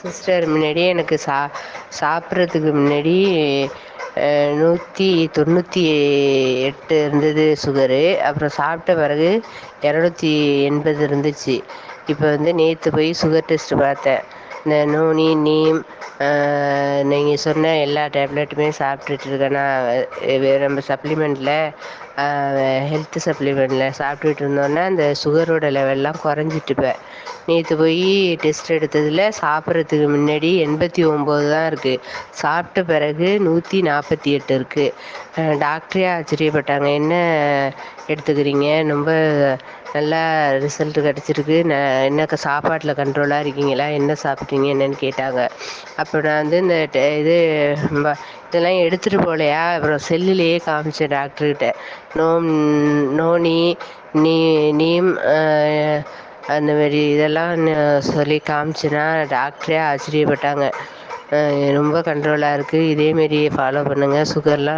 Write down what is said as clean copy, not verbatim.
Sister முன்னாடியே எனக்கு சாப்பிட்றதுக்கு முன்னாடி 198 இருந்தது சுகரு. அப்புறம் சாப்பிட்ட பிறகு 280 இருந்துச்சு. இப்போ வந்து நேற்று போய் சுகர் டெஸ்ட்டு பார்த்தேன். இந்த நோனி நீம் நீங்கள் சொன்ன எல்லா டேப்லெட்டுமே சாப்பிட்டுட்டு இருக்கேன். நான் நம்ம சப்ளிமெண்ட்டில் ஹெல்த் சப்ளிமெண்ட்டில் சாப்பிட்டுட்டு இருந்தோன்னே அந்த சுகரோட லெவல்லாம் குறைஞ்சிட்டு இப்போ நேற்று போய் டெஸ்ட் எடுத்ததில் சாப்பிட்றதுக்கு முன்னாடி 89 தான் இருக்குது. சாப்பிட்ட பிறகு 148 இருக்குது. டாக்டரே ஆச்சரியப்பட்டாங்க, என்ன எடுத்துக்கிறீங்க, ரொம்ப நல்லா ரிசல்ட் கிடச்சிருக்கு, என்ன சாப்பாட்டில் கண்ட்ரோலாக இருக்கீங்களா, என்ன சாப்பிட்றீங்க என்னன்னு கேட்டாங்க. அப்போ நான் வந்து இந்த இதெல்லாம் எடுத்துகிட்டு போகலையா. அப்புறம் செல்லுலேயே காமிச்சேன் டாக்டர்கிட்ட. நோனி நீம் அந்த மாதிரி இதெல்லாம் சொல்லி காமிச்சேன்னா டாக்டரே ஆச்சரியப்பட்டாங்க. ரொம்ப கண்ட்ரோலாக இருக்குது, இதேமாரியே ஃபாலோ பண்ணுங்கள், சுகர்லாம்